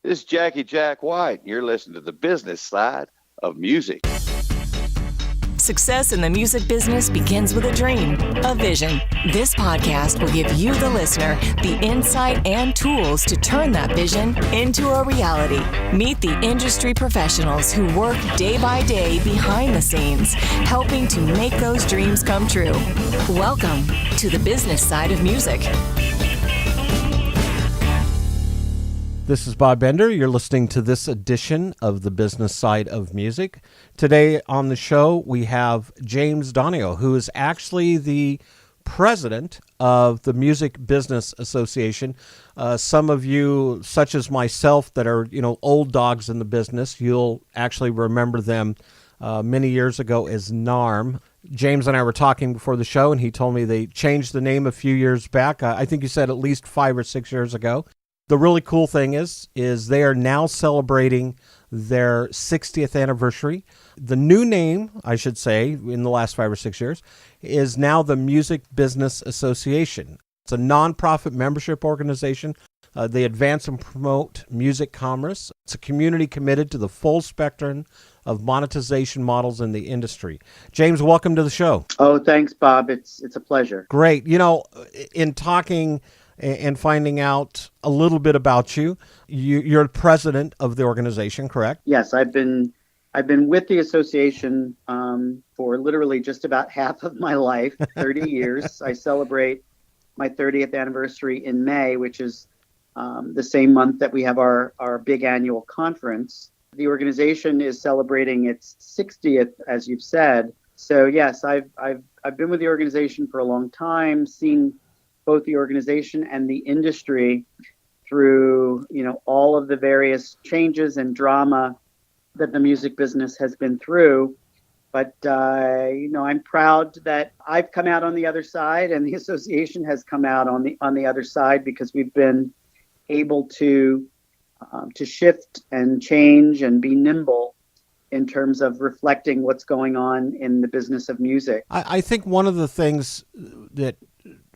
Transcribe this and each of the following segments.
This is Jackie Jack White, and you're listening to the business side of music. Success in the music business begins with a dream, a vision. This podcast will give you, the listener, the insight and tools to turn that vision into a reality. Meet the industry professionals who work day by day behind the scenes, helping to make those dreams come true. Welcome to the business side of music. This is Bob Bender. You're listening to this edition of the business side of music. Today on the show, we have James Donio, who is actually the president of the Music Business Association. Some of you, such as myself, that are old dogs in the business, you'll actually remember them many years ago as NARM. James and I were talking before the show, and he told me they changed the name a few years back. I think you said at least 5 or 6 years ago. The really cool thing is they are now celebrating their 60th anniversary. The new name, I should say, in the last 5 or 6 years, is now the Music Business Association. It's a nonprofit membership organization. They advance and promote music commerce. It's a community committed to the full spectrum of monetization models in the industry. James, welcome to the show. Oh, thanks, Bob. It's a pleasure. Great. In talking and finding out a little bit about you're president of the organization, correct? Yes, I've been with the association for literally just about half of my life, 30 years. I celebrate my 30th anniversary in May, which is the same month that we have our big annual conference. The organization is celebrating its 60th, as you've said. So yes, I've been with the organization for a long time, seen both the organization and the industry through, all of the various changes and drama that the music business has been through. But, I'm proud that I've come out on the other side and the association has come out on the other side, because we've been able to shift and change and be nimble in terms of reflecting what's going on in the business of music. I think one of the things that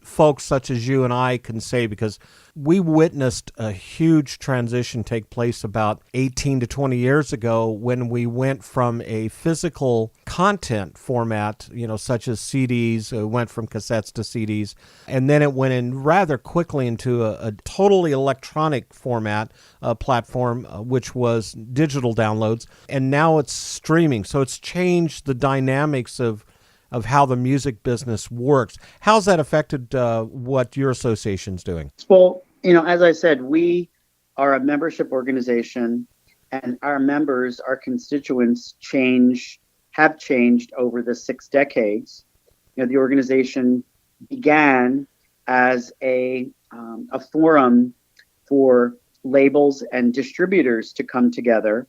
folks such as you and I can say, because we witnessed a huge transition take place about 18 to 20 years ago when we went from a physical content format, such as CDs, went from cassettes to CDs, and then it went in rather quickly into a totally electronic format platform, which was digital downloads, and now it's streaming. So it's changed the dynamics of how the music business works. How's that affected what your association's doing? Well, as I said, we are a membership organization, and our members, our constituents have changed over the 6 decades. The organization began as a forum for labels and distributors to come together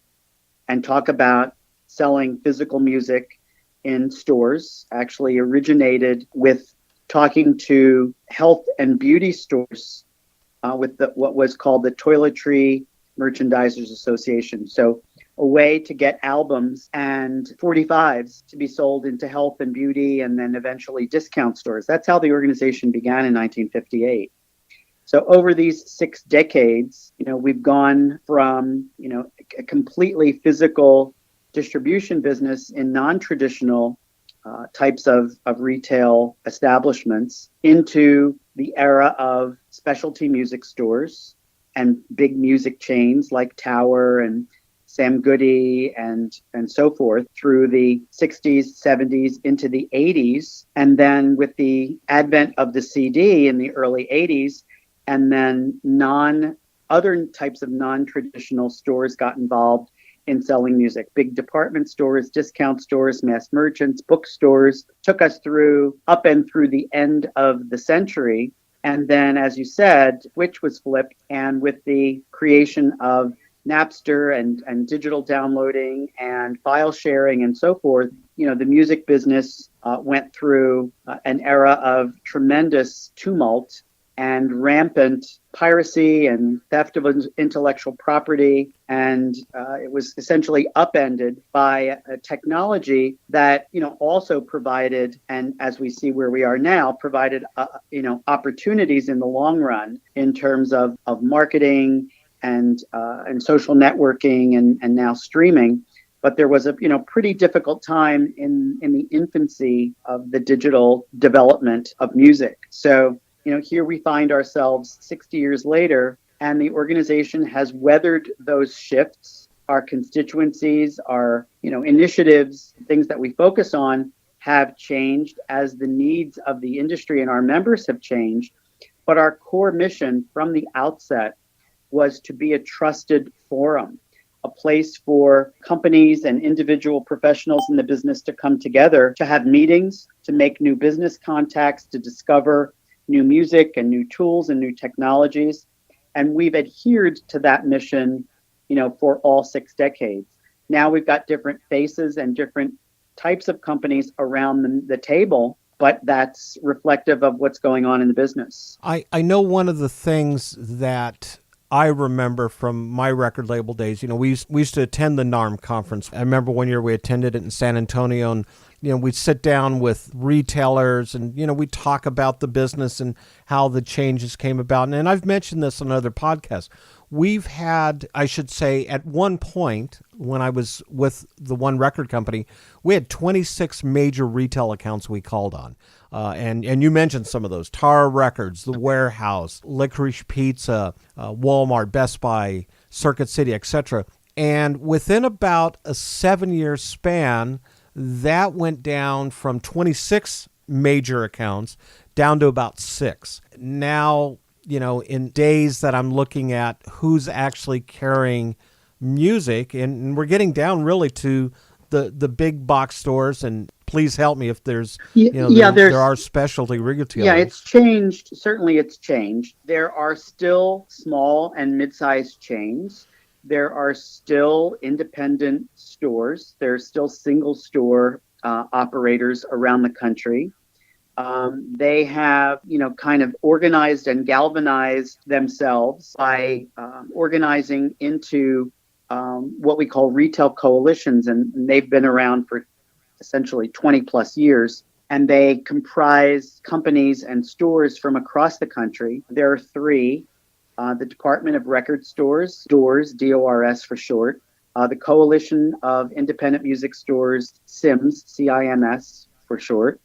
and talk about selling physical music in stores. Actually originated with talking to health and beauty stores with what was called the Toiletry Merchandisers Association. So a way to get albums and 45s to be sold into health and beauty and then eventually discount stores. That's how the organization began in 1958. So over these 6 decades, we've gone from, a completely physical distribution business in non-traditional types of retail establishments into the era of specialty music stores and big music chains like Tower and Sam Goody and so forth through the 60s, 70s into the 80s. And then with the advent of the CD in the early 80s, and then other types of non-traditional stores got involved in selling music. Big department stores, discount stores, mass merchants, bookstores took us up and through the end of the century. And then, as you said, switch was flipped. And with the creation of Napster and digital downloading and file sharing and so forth, the music business went through an era of tremendous tumult and rampant piracy and theft of intellectual property. And it was essentially upended by a technology that, also provided, and as we see where we are now, provided, opportunities in the long run in terms of marketing and social networking and now streaming. But there was a pretty difficult time in the infancy of the digital development of music. So here we find ourselves 60 years later, and the organization has weathered those shifts. Our constituencies, our initiatives, things that we focus on have changed as the needs of the industry and our members have changed. But our core mission from the outset was to be a trusted forum, a place for companies and individual professionals in the business to come together, to have meetings, to make new business contacts, to discover new music and new tools and new technologies. And we've adhered to that mission, for all 6 decades. Now we've got different faces and different types of companies around the table, but that's reflective of what's going on in the business. I know one of the things that I remember from my record label days, we used to attend the NARM conference. I remember one year we attended it in San Antonio, and we'd sit down with retailers and we'd talk about the business and how the changes came about. And I've mentioned this on other podcasts. We've had, I should say, at one point when I was with the one record company, we had 26 major retail accounts we called on. And you mentioned some of those: Tara Records, The Warehouse, Licorice Pizza, Walmart, Best Buy, Circuit City, etc. And within about a 7-year span, that went down from 26 major accounts down to about 6. Now, in days that I'm looking at who's actually carrying music, and we're getting down really to the big box stores, and please help me if there's, there are specialty retailers. Yeah, it's changed. Certainly it's changed. There are still small and mid-sized chains. There are still independent stores. There's still single store operators around the country. They have, kind of organized and galvanized themselves by organizing into what we call retail coalitions, and they've been around for essentially 20 plus years, and they comprise companies and stores from across the country. There are 3, the Department of Record Stores, DOORS, D-O-R-S for short, the Coalition of Independent Music Stores, CIMS, C-I-M-S for short,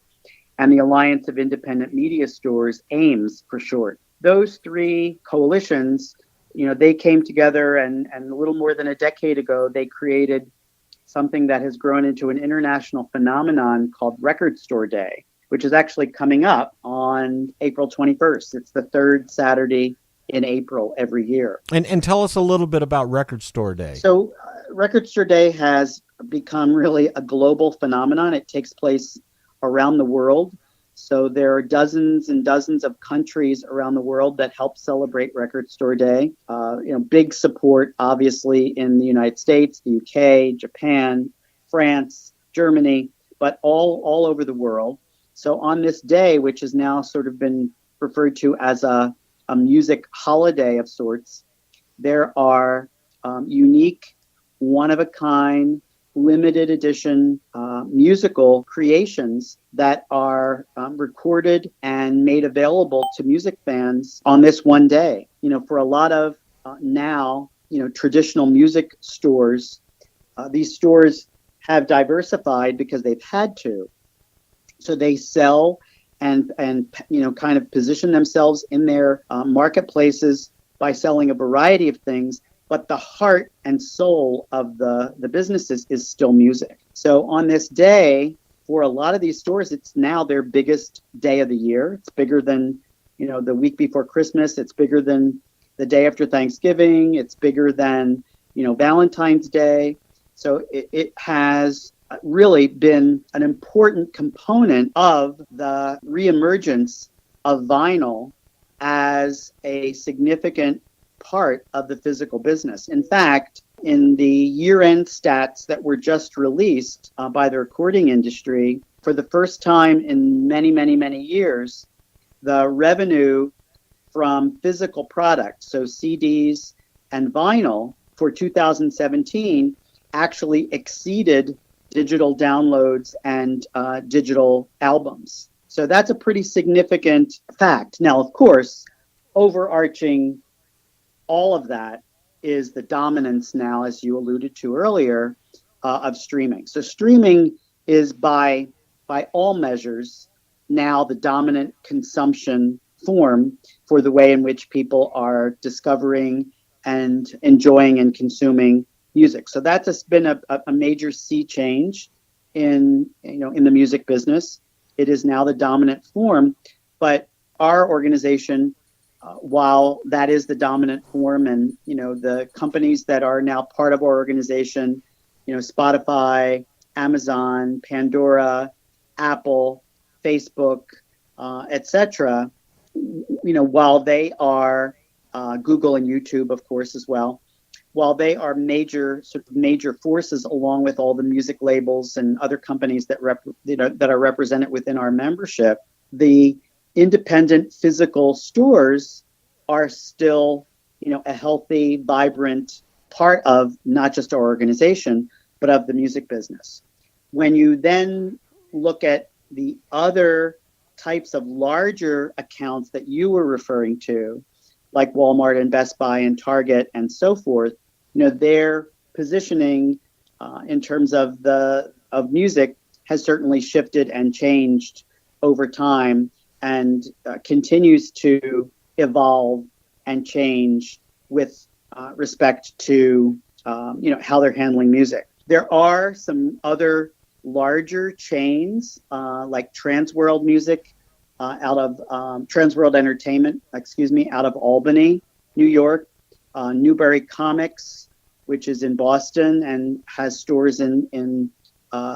and the Alliance of Independent Media Stores, AIMS for short. Those 3 coalitions, they came together, and a little more than a decade ago, they created something that has grown into an international phenomenon called Record Store Day, which is actually coming up on April 21st. It's the 3rd Saturday in April every year. And tell us a little bit about Record Store Day. So Record Store Day has become really a global phenomenon. It takes place around the world. So there are dozens and dozens of countries around the world that help celebrate Record Store Day. Big support, obviously, in the United States, the UK, Japan, France, Germany, but all over the world. So on this day, which has now sort of been referred to as a music holiday of sorts, there are unique, one-of-a-kind, limited edition musical creations that are recorded and made available to music fans on this one day. For a lot of now, traditional music stores, these stores have diversified because they've had to. So they sell and kind of position themselves in their marketplaces by selling a variety of things. But the heart and soul of the businesses is still music. So on this day, for a lot of these stores, it's now their biggest day of the year. It's bigger than, the week before Christmas. It's bigger than the day after Thanksgiving. It's bigger than, Valentine's Day. So it has really been an important component of the reemergence of vinyl as a significant part of the physical business. In fact, in the year-end stats that were just released by the recording industry, for the first time in many, many, many years, the revenue from physical products, so CDs and vinyl, for 2017 actually exceeded digital downloads and digital albums. So that's a pretty significant fact. Now, of course, overarching all of that is the dominance now, as you alluded to earlier, of streaming. So streaming is by all measures now the dominant consumption form for the way in which people are discovering and enjoying and consuming music. So that's been a major sea change in the music business. It is now the dominant form, but our organization, while that is the dominant form, and the companies that are now part of our organization, Spotify, Amazon, Pandora, Apple, Facebook, etc. While they are Google and YouTube, of course, as well. While they are major forces, along with all the music labels and other companies that that are represented within our membership, the independent physical stores are still, a healthy, vibrant part of not just our organization, but of the music business. When you then look at the other types of larger accounts that you were referring to, like Walmart and Best Buy and Target and so forth, their positioning in terms of music has certainly shifted and changed over time, and continues to evolve and change with respect to how they're handling music. There are some other larger chains like Transworld Music out of Transworld Entertainment, out of Albany, New York, Newbury Comics, which is in Boston and has stores in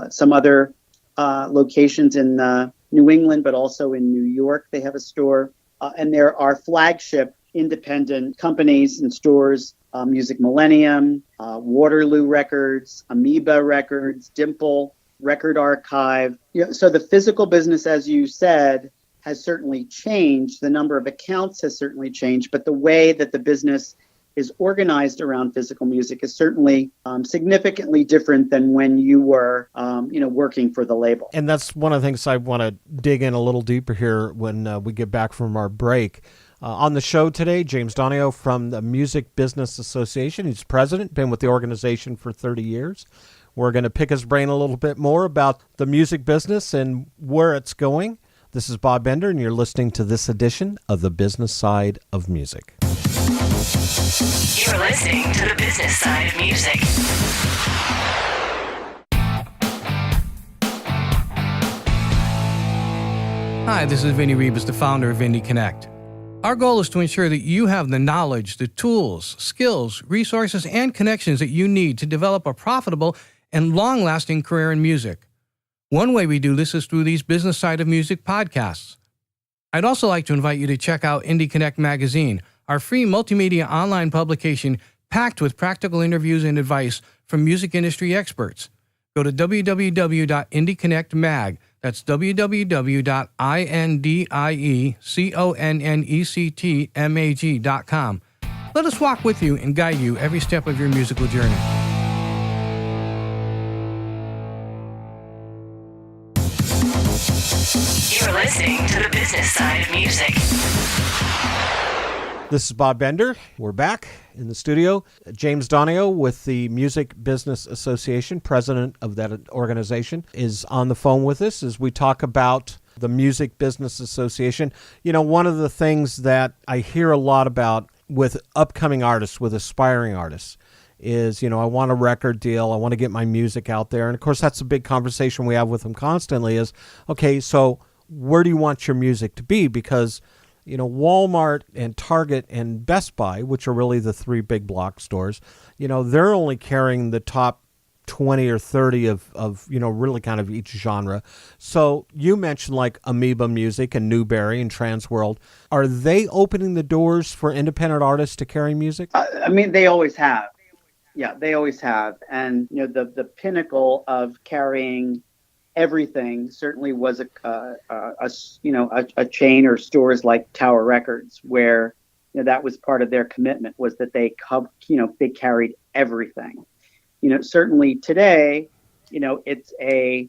some other locations in New England, but also in New York. They have a store. And there are flagship independent companies and stores, Music Millennium, Waterloo Records, Amoeba Records, Dimple, Record Archive. So the physical business, as you said, has certainly changed. The number of accounts has certainly changed, but the way that the business is organized around physical music is certainly significantly different than when you were, working for the label. And that's one of the things I want to dig in a little deeper here when we get back from our break. On the show today, James Donio from the Music Business Association. He's president, been with the organization for 30 years. We're going to pick his brain a little bit more about the music business and where it's going. This is Bob Bender, and you're listening to this edition of The Business Side of Music. You're listening to The Business Side of Music. Hi, this is Vinny Rebus, the founder of Indie Connect. Our goal is to ensure that you have the knowledge, the tools, skills, resources, and connections that you need to develop a profitable and long-lasting career in music. One way we do this is through these Business Side of Music podcasts. I'd also like to invite you to check out Indie Connect magazine, our free multimedia online publication packed with practical interviews and advice from music industry experts. Go to www.indieconnectmag. That's www.indieconnectmag.com. Let us walk with you and guide you every step of your musical journey. You're listening to The Business Side of Music. This is Bob Bender. We're back in the studio. James Donio with the Music Business Association, president of that organization, is on the phone with us as we talk about the Music Business Association. One of the things that I hear a lot about with upcoming artists, with aspiring artists, is, I want a record deal. I want to get my music out there. And of course, that's a big conversation we have with them constantly is, okay, so where do you want your music to be? Because Walmart and Target and Best Buy, which are really the three big block stores, they're only carrying the top 20 or 30 of really kind of each genre. So you mentioned like Amoeba Music and Newberry and Transworld. Are they opening the doors for independent artists to carry music? They always have. Yeah, they always have. And, the pinnacle of carrying everything certainly was a chain or stores like Tower Records, where that was part of their commitment, was that they carried everything. Certainly today, it's a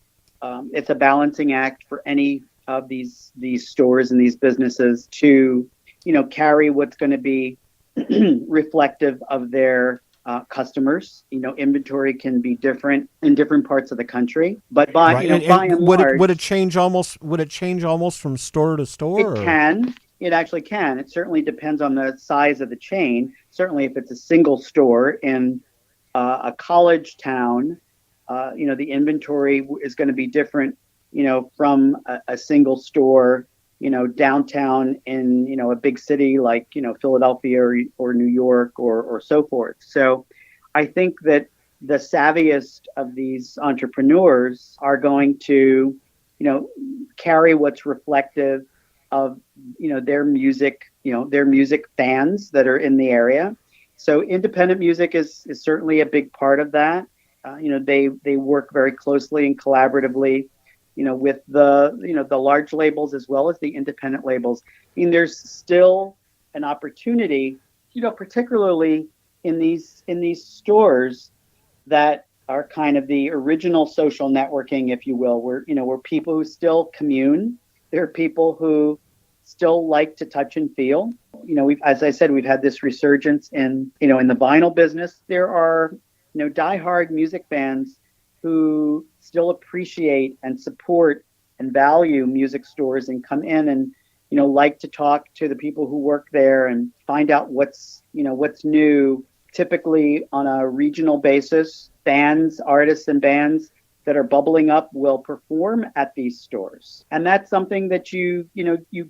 balancing act for any of these stores and these businesses to carry what's going to be reflective of their customers. Inventory can be different in different parts of the country, but Right. by And and would it large, change almost? Would it change almost from store to store? it Or? can. It actually can. It certainly depends on the size of the chain. Certainly, if it's a single store in a college town, the inventory is going to be different, from a single store, downtown in, a big city like, Philadelphia or New York or so forth. So I think that the savviest of these entrepreneurs are going to, carry what's reflective of, their music fans that are in the area. So independent music is certainly a big part of that. They work very closely and collaboratively, with the large labels as well as the independent labels. I mean, there's still an opportunity, particularly in these stores that are kind of the original social networking, if you will, where people who still commune. There are people who still like to touch and feel. As I said, we've had this resurgence in the vinyl business. There are, diehard music fans who still appreciate and support and value music stores and come in and, like to talk to the people who work there and find out what's new. Typically on a regional basis, artists and bands that are bubbling up will perform at these stores. And that's something that you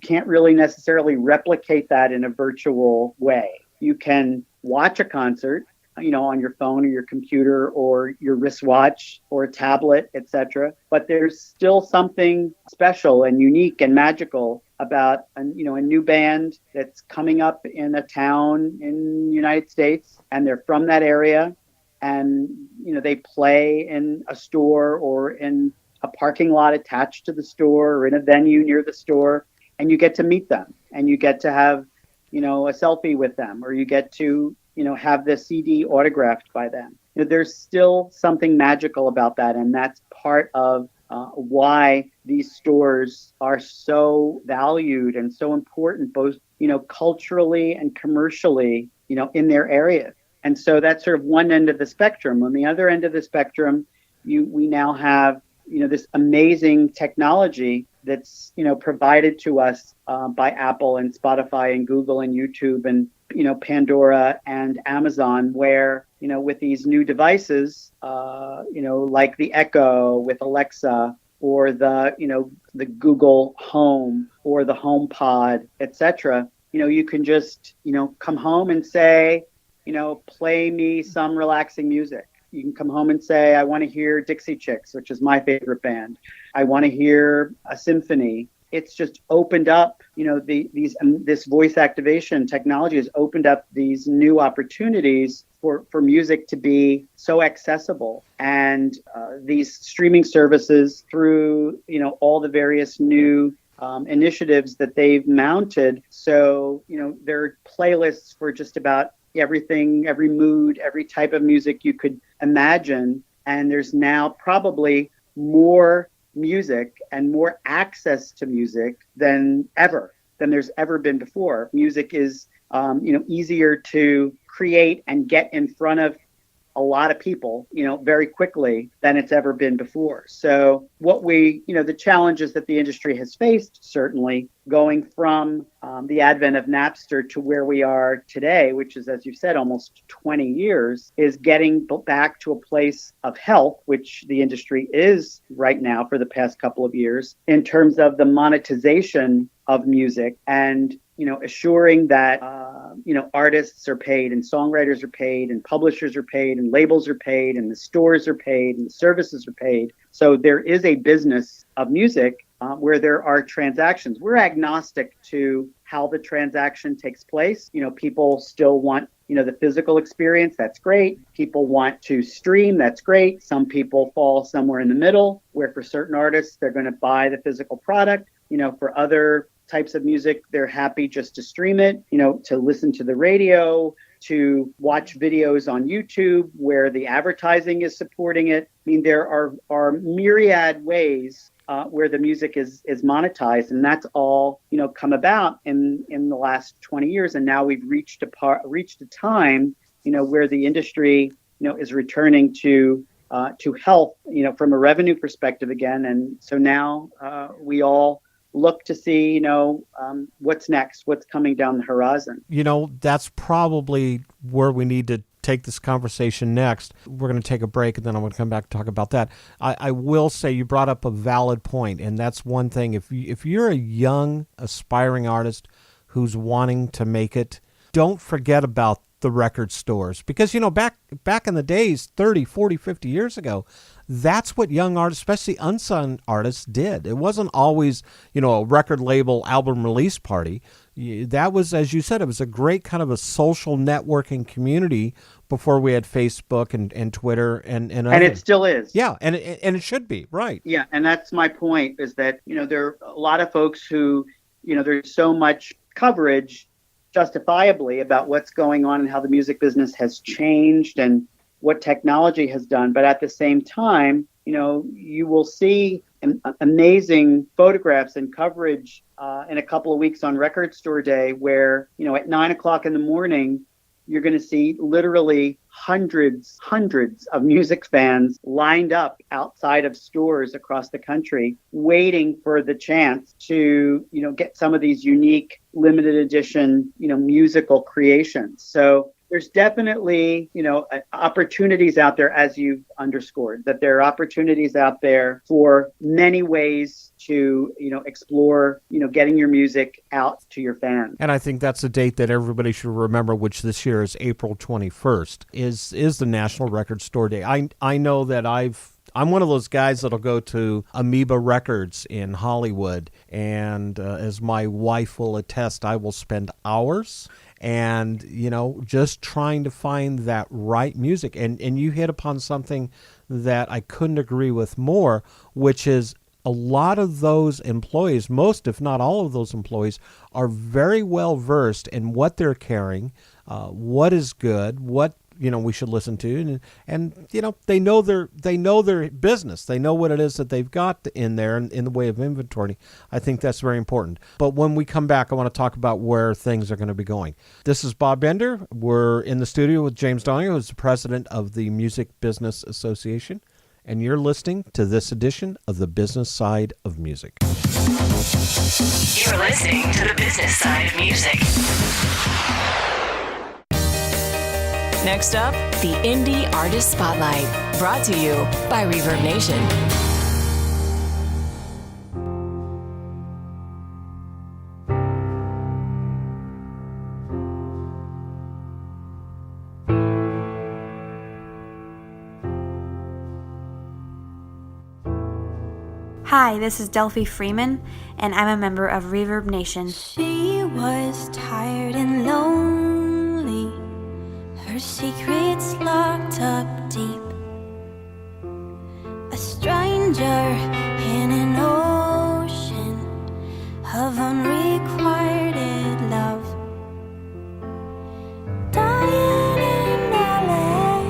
can't really necessarily replicate that in a virtual way. You can watch a concert, on your phone or your computer or your wristwatch or a tablet, etc. But there's still something special and unique and magical about a new band that's coming up in a town in the United States, and they're from that area, and they play in a store or in a parking lot attached to the store or in a venue near the store, and you get to meet them and you get to have a selfie with them, or you get to have the CD autographed by them. There's still something magical about that, and that's part of why these stores are so valued and so important, both culturally and commercially, in their area. And so that's sort of one end of the spectrum. On the other end of the spectrum, we now have this amazing technology that's provided to us by Apple and Spotify and Google and YouTube and Pandora and Amazon, where with these new devices, like the Echo with Alexa, or the Google Home or the HomePod, etc. You can just come home and say, play me some relaxing music. You can come home and say, I want to hear Dixie Chicks, which is my favorite band. I want to hear a symphony. It's just opened up, this voice activation technology has opened up these new opportunities for music to be so accessible. And these streaming services, through, all the various new initiatives that they've mounted. So, there are playlists for just about everything, every mood, every type of music you could imagine. And there's now probably more music and more access to music than there's ever been before. Music is easier to create and get in front of a lot of people, very quickly than it's ever been before. So the challenges that the industry has faced, certainly going from the advent of Napster to where we are today, which is, as you said, almost 20 years, is getting back to a place of health, which the industry is right now for the past couple of years, in terms of the monetization of music and assuring that artists are paid and songwriters are paid and publishers are paid and labels are paid and the stores are paid and the services are paid. So there is a business of music where there are transactions. We're agnostic to how the transaction takes place. People still want the physical experience. That's great. People want to stream. That's great. Some people fall somewhere in the middle, where for certain artists, they're going to buy the physical product. For other types of music, they're happy just to stream it, to listen to the radio, to watch videos on YouTube where the advertising is supporting it. I mean, there are myriad ways where the music is monetized, and that's all come about in the last 20 years. And now we've reached a time where the industry is returning to health from a revenue perspective again. And so now we all look to see what's next, what's coming down the horizon. That's probably where we need to take this conversation next. We're going to take a break, and then I'm going to come back and talk about that. I will say you brought up a valid point, and that's one thing. If you're a young, aspiring artist who's wanting to make it, don't forget about the record stores, because back in the days 30, 40, 50 years ago, that's what young artists, especially unsung artists, did. It wasn't always a record label album release party. That was, as you said, it was a great kind of a social networking community before we had Facebook and Twitter and it still is. Yeah, and it should be, right. Yeah, and that's my point, is that there are a lot of folks who there's so much coverage justifiably about what's going on and how the music business has changed and what technology has done. But at the same time, you will see amazing photographs and coverage in a couple of weeks on Record Store Day where, at 9:00 in the morning, you're going to see literally hundreds of music fans lined up outside of stores across the country, waiting for the chance to, get some of these unique limited edition, musical creations. So there's definitely, opportunities out there, as you've underscored, that there are opportunities out there for many ways to, explore, getting your music out to your fans. And I think that's a date that everybody should remember, which this year is April 21st, is the National Record Store Day. I know that I'm one of those guys that'll go to Amoeba Records in Hollywood, and as my wife will attest, I will spend hours and, just trying to find that right music. And you hit upon something that I couldn't agree with more, which is a lot of those employees, most if not all of those employees, are very well versed in what they're carrying, what is good, what we should listen to, and they know their business. They know what it is that they've got in there in the way of inventory. I think that's very important. But when we come back, I want to talk about where things are going to be going. This is Bob Bender. We're in the studio with James Donio, who's the president of the Music Business Association, and you're listening to this edition of The Business Side of Music. You're listening to The Business Side of Music. Next up, the Indie Artist Spotlight, brought to you by Reverb Nation. Hi, this is Delphi Freeman, and I'm a member of Reverb Nation. She was tired and lonely, her secrets locked up deep. A stranger in an ocean of unrequited love. Dying in LA,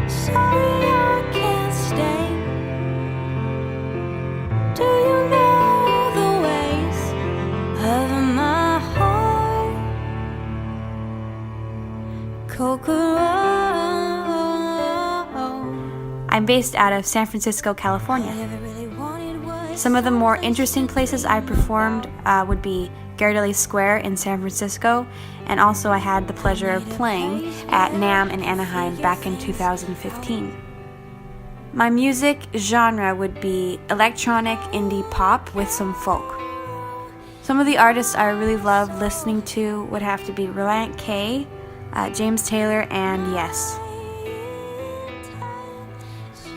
sorry I can't stay. Do you know the ways of my heart? I'm based out of San Francisco, California. Some of the more interesting places I performed would be Ghirardelli Square in San Francisco, and also I had the pleasure of playing at NAMM in Anaheim back in 2015. My music genre would be electronic indie pop with some folk. Some of the artists I really love listening to would have to be Reliant K, James Taylor, and Yes.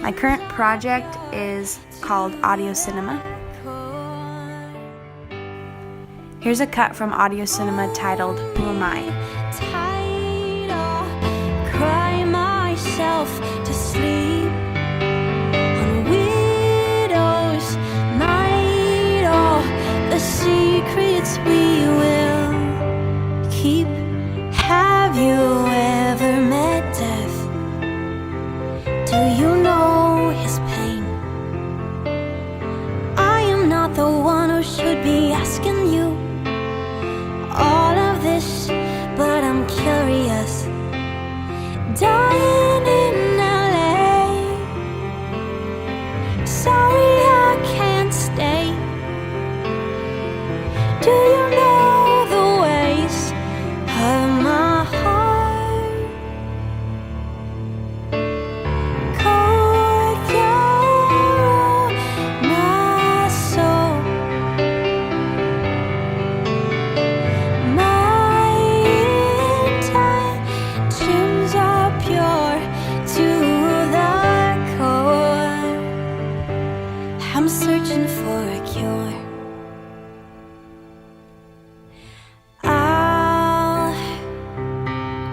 My current project is called Audio Cinema. Here's a cut from Audio Cinema titled Who Am I? Cry myself to sleep on widow's night. All the secrets we will keep. dying in LA. Sorry I can't stay. Do you know the ways of my heart? Cold yarrow, my soul. My intentions are pure to the core. I'm searching for a cure. I'll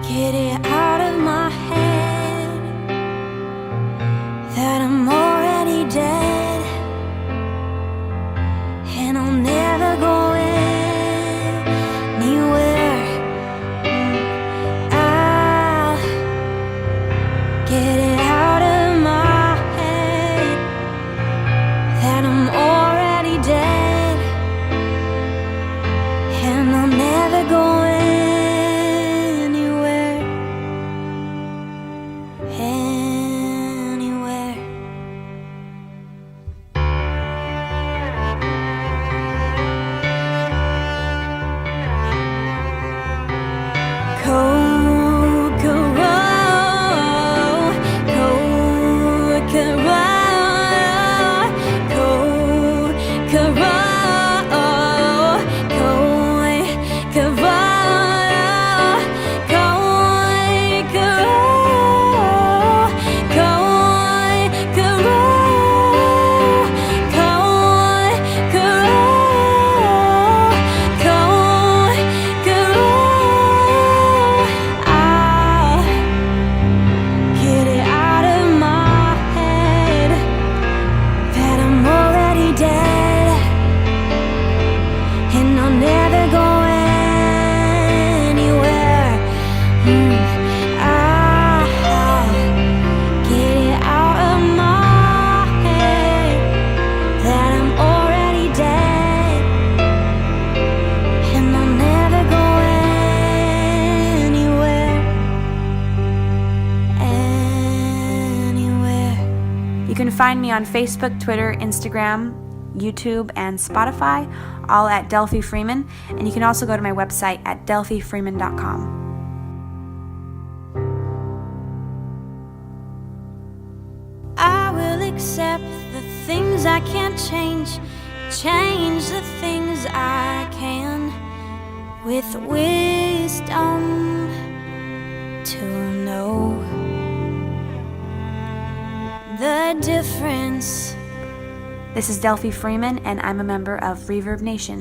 get it out of my head that I'm already dead, and I'll never go anywhere. I'll get it out of my head that I'm already dead, and I'll never go anywhere. Anywhere. Get it out of my head that I'm already dead, and I'll never go anywhere. I'll get it out of my head that I'm already dead, and I'll never go anywhere. Anywhere. You can find me on Facebook, Twitter, Instagram, YouTube, and Spotify, all at Delphi Freeman. And you can also go to my website at delphifreeman.com. I will accept the things I can't change, change the things I can, with wisdom to know the difference. This is Delphi Freeman, and I'm a member of Reverb Nation.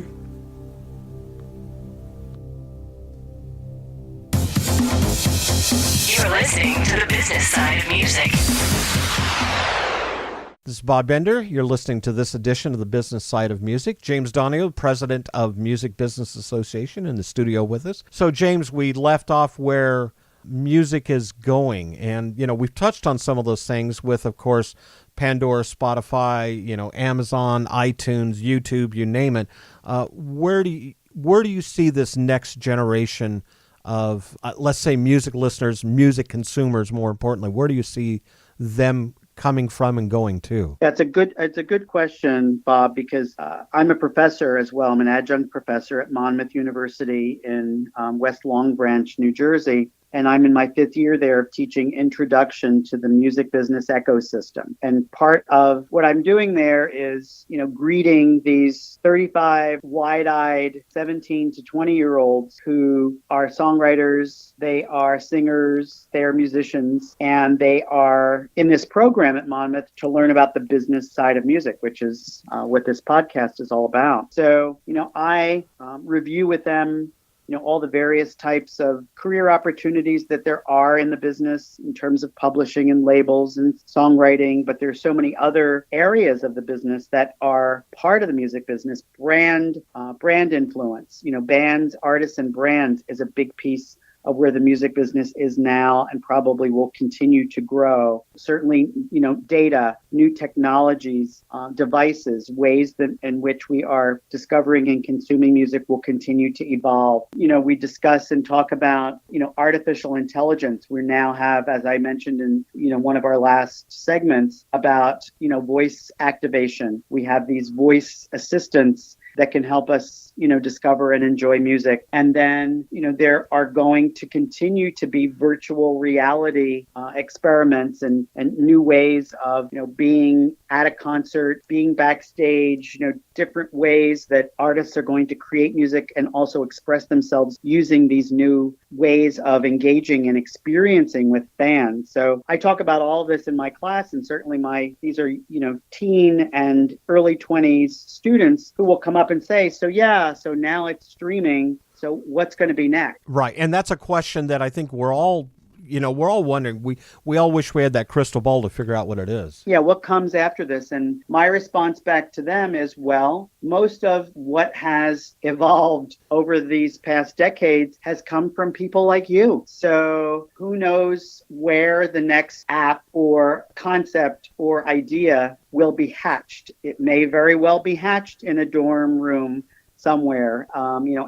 You're listening to the business side of music. This is Bob Bender. You're listening to this edition of the Business Side of Music. James Donio, president of Music Business Association, in the studio with us. So, James, we left off where music is going. And, we've touched on some of those things with, of course, Pandora, Spotify, Amazon, iTunes, YouTube, you name it. Where do you see this next generation of, let's say, music listeners, music consumers, more importantly? Where do you see them coming from and going to? It's a good question, Bob, because I'm a professor as well. I'm an adjunct professor at Monmouth University in West Long Branch, New Jersey. And I'm in my 5th year there of teaching introduction to the music business ecosystem. And part of what I'm doing there is, greeting these 35 wide-eyed 17 to 20-year-olds who are songwriters, they are singers, they are musicians, and they are in this program at Monmouth to learn about the business side of music, which is what this podcast is all about. So, I review with them all the various types of career opportunities that there are in the business in terms of publishing and labels and songwriting, but there's so many other areas of the business that are part of the music business. Brand influence, bands, artists, and brands is a big piece of where the music business is now and probably will continue to grow. Certainly, data, new technologies, devices, ways in which we are discovering and consuming music will continue to evolve. We discuss and talk about, artificial intelligence. We now have, as I mentioned in, one of our last segments about, voice activation. We have these voice assistants that can help us, discover and enjoy music. And then, there are going to continue to be virtual reality experiments and new ways of, being at a concert, being backstage, different ways that artists are going to create music and also express themselves using these new ways of engaging and experiencing with fans. So I talk about all of this in my class, and certainly these are, teen and early 20s students who will come up and say, so now it's streaming. So what's going to be next? Right. And that's a question that I think we're all wondering. We all wish we had that crystal ball to figure out what it is. Yeah, what comes after this? And my response back to them is, well, most of what has evolved over these past decades has come from people like you. So who knows where the next app or concept or idea will be hatched? It may very well be hatched in a dorm room somewhere,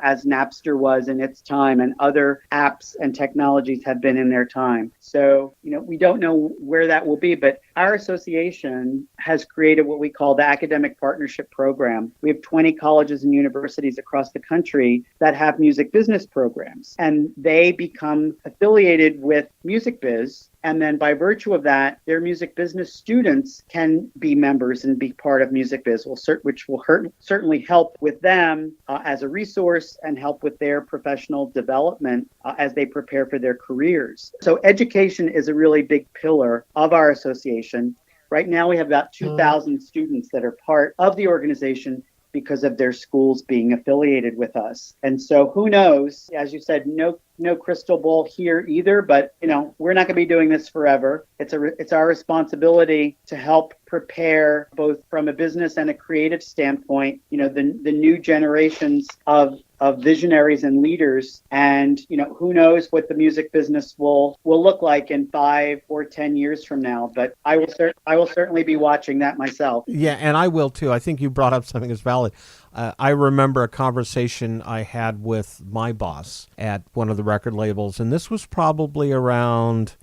as Napster was in its time and other apps and technologies have been in their time. So, we don't know where that will be, but our association has created what we call the Academic Partnership Program. We have 20 colleges and universities across the country that have music business programs, and they become affiliated with Music Biz. And then by virtue of that, their music business students can be members and be part of Music Biz, which will certainly help with them as a resource and help with their professional development as they prepare for their careers. So education is a really big pillar of our association. Right now, we have about 2,000 students that are part of the organization because of their schools being affiliated with us. And so who knows, as you said, no crystal ball here either, but we're not going to be doing this forever. It's our responsibility to help prepare, both from a business and a creative standpoint, the new generations of visionaries and leaders. And who knows what the music business will look like in 5 or 10 years from now, but I will certainly be watching that myself. Yeah, and I will too. I think you brought up something that's valid. I remember a conversation I had with my boss at one of the record labels, and this was probably around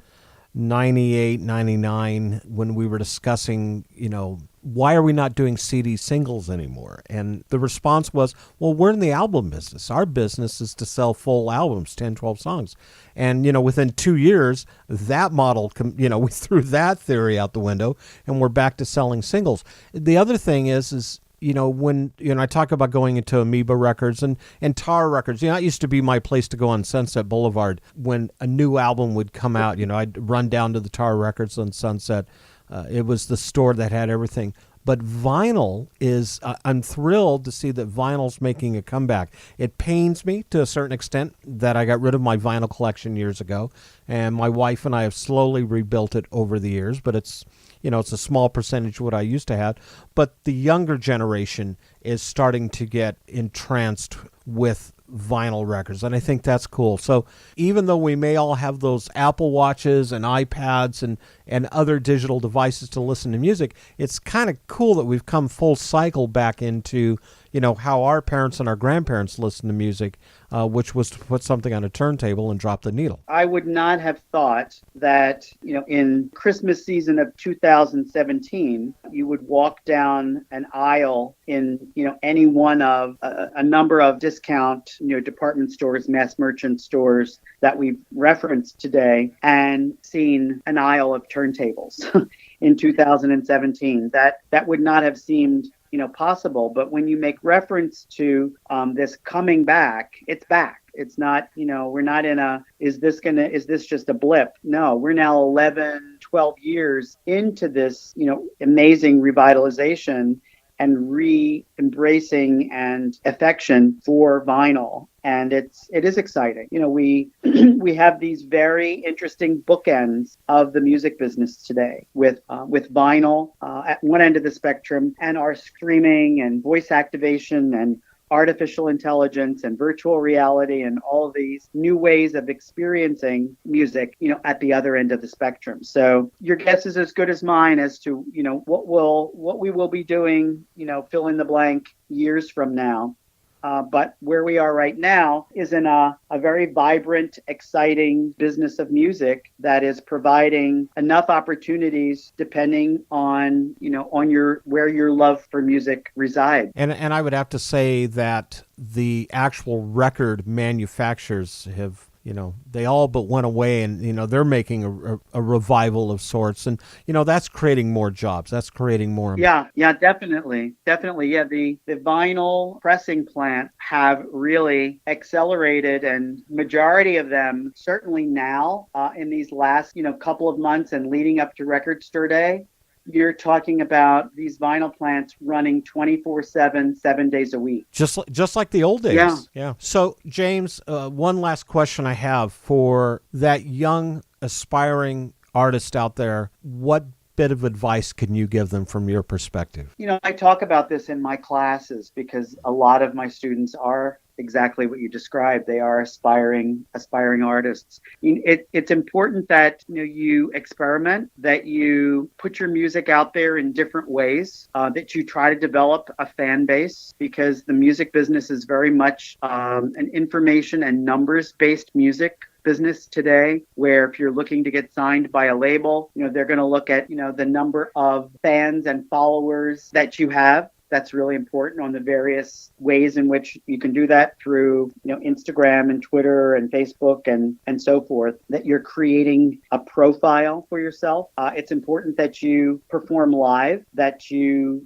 98, 99, when we were discussing, why are we not doing CD singles anymore? And the response was, well, we're in the album business. Our business is to sell full albums, 10, 12 songs. And, within 2 years, that model, we threw that theory out the window, and we're back to selling singles. The other thing is when I talk about going into Amoeba Records and Tar Records, it used to be my place to go on Sunset Boulevard when a new album would come out. I'd run down to the Tar Records on Sunset. It was the store that had everything. But vinyl is, I'm thrilled to see that vinyl's making a comeback. It pains me to a certain extent that I got rid of my vinyl collection years ago, and my wife and I have slowly rebuilt it over the years, but it's a small percentage of what I used to have. But the younger generation is starting to get entranced with vinyl records, and I think that's cool. So even though we may all have those Apple Watches and iPads and other digital devices to listen to music, it's kind of cool that we've come full cycle back into how our parents and our grandparents listened to music, which was to put something on a turntable and drop the needle. I would not have thought that, in Christmas season of 2017, you would walk down an aisle in, any one of a number of discount, department stores, mass merchant stores that we've referenced today, and seen an aisle of turntables in 2017. That would not have seemed possible. But when you make reference to this coming back, it's back. It's not, we're not in is this just a blip? No, we're now 11, 12 years into this, amazing revitalization and re-embracing and affection for vinyl. And it is exciting. We have these very interesting bookends of the music business today with vinyl at one end of the spectrum, and our streaming and voice activation and artificial intelligence and virtual reality and all of these new ways of experiencing music, at the other end of the spectrum. So your guess is as good as mine as to, what we will be doing, fill in the blank years from now. But where we are right now is in a very vibrant, exciting business of music that is providing enough opportunities depending on, where your love for music resides. And I would have to say that the actual record manufacturers have, they all but went away, and, they're making a revival of sorts. And, that's creating more jobs. That's creating more. Yeah, definitely. Definitely. Yeah, the vinyl pressing plant have really accelerated, and majority of them, certainly now, in these last, couple of months and leading up to Record Store Day, you're talking about these vinyl plants running 24/7, 7 days a week. Just like the old days. Yeah. So, James, one last question I have for that young, aspiring artist out there. What bit of advice can you give them from your perspective? I talk about this in my classes because a lot of my students are exactly what you described. They are aspiring artists. It's important that you experiment, that you put your music out there in different ways, that you try to develop a fan base, because the music business is very much an information and numbers based music business today, where if you're looking to get signed by a label, they're going to look at the number of fans and followers that you have. That's really important on the various ways in which you can do that through, Instagram and Twitter and Facebook and so forth, that you're creating a profile for yourself. It's important that you perform live, that you,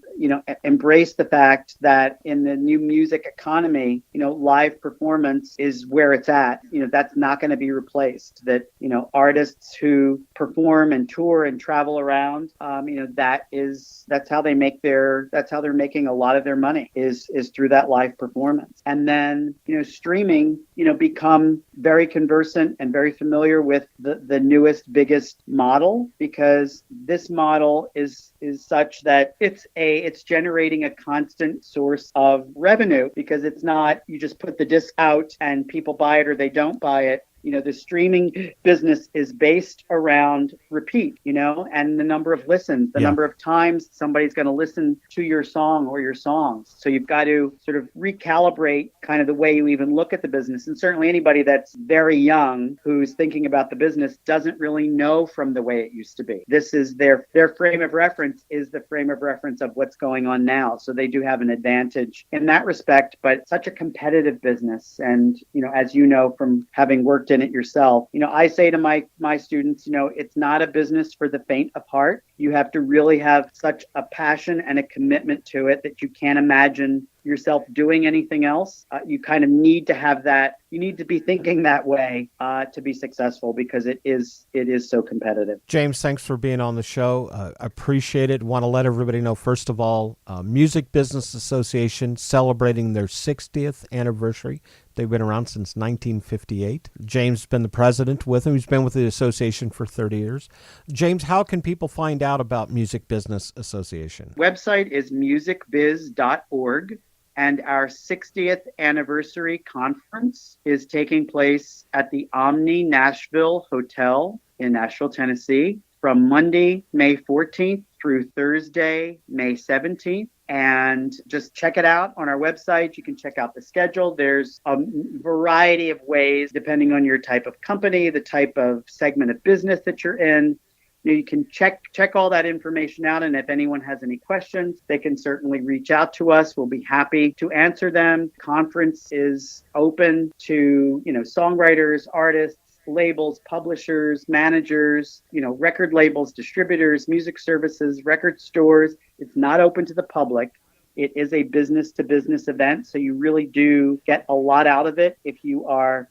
embrace the fact that in the new music economy, live performance is where it's at. That's not going to be replaced. That, artists who perform and tour and travel around, that's how they're making a lot of their money is through that live performance. And then, streaming, become very conversant and very familiar with the newest, biggest model, because this model is such that it's generating a constant source of revenue, because it's not, you just put the disc out and people buy it or they don't buy it. The streaming business is based around repeat, and the number of listens, the number of times somebody's going to listen to your song or your songs. So you've got to sort of recalibrate kind of the way you even look at the business. And certainly anybody that's very young who's thinking about the business doesn't really know from the way it used to be. This is their frame of reference is the frame of reference of what's going on now. So they do have an advantage in that respect, but such a competitive business. And, as you know, from having worked in it yourself, I say to my students, it's not a business for the faint of heart. You have to really have such a passion and a commitment to it that you can't imagine yourself doing anything else. You kind of need to have that. You need to be thinking that way to be successful, because it is so competitive. James, thanks for being on the show. Appreciate it. Want to let everybody know, first of all, Music Business Association celebrating their 60th anniversary. They've been around since 1958. James has been the president with them. He's been with the association for 30 years. James, how can people find out about Music Business Association? Website is musicbiz.org. And our 60th anniversary conference is taking place at the Omni Nashville Hotel in Nashville, Tennessee, from Monday, May 14th through Thursday, May 17th. And just check it out on our website. You can check out the schedule. There's a variety of ways, depending on your type of company, the type of segment of business that you're in. You can check all that information out, and if anyone has any questions, they can certainly reach out to us. We'll be happy to answer them. Conference is open to, songwriters, artists, labels, publishers, managers, record labels, distributors, music services, record stores. It's not open to the public. It is a business-to-business event, so you really do get a lot out of it if you are,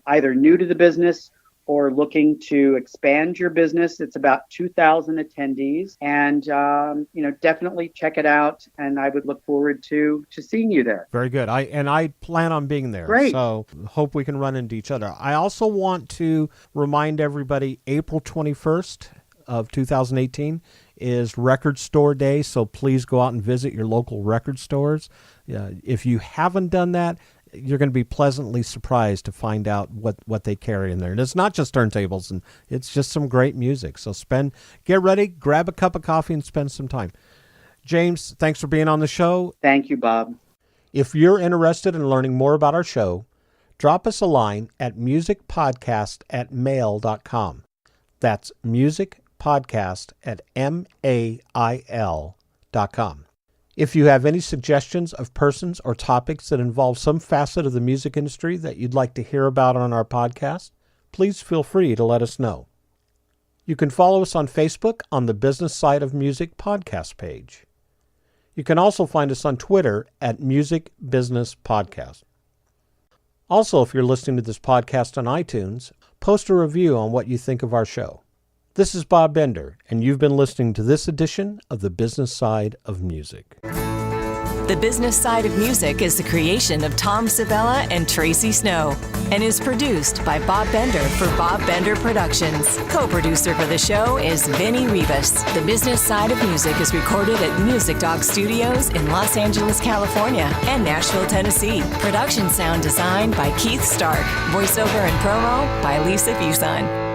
either new to the business or looking to expand your business. It's about 2,000 attendees, and definitely check it out. And I would look forward to seeing you there. Very good. I plan on being there. Great. So hope we can run into each other. I also want to remind everybody, April 21st of 2018 is Record Store Day, so please go out and visit your local record stores. If you haven't done that, you're going to be pleasantly surprised to find out what they carry in there. And it's not just turntables, and it's just some great music. So get ready, grab a cup of coffee, and spend some time. James, thanks for being on the show. Thank you, Bob. If you're interested in learning more about our show, drop us a line at musicpodcast@mail.com. That's musicpodcast@mail.com. If you have any suggestions of persons or topics that involve some facet of the music industry that you'd like to hear about on our podcast, please feel free to let us know. You can follow us on Facebook on the Business Side of Music podcast page. You can also find us on Twitter at Music Business Podcast. Also, if you're listening to this podcast on iTunes, post a review on what you think of our show. This is Bob Bender, and you've been listening to this edition of The Business Side of Music. The Business Side of Music is the creation of Tom Sabella and Tracy Snow and is produced by Bob Bender for Bob Bender Productions. Co-producer for the show is Vinny Rivas. The Business Side of Music is recorded at Music Dog Studios in Los Angeles, California and Nashville, Tennessee. Production sound designed by Keith Stark. Voiceover and promo by Lisa Fuson.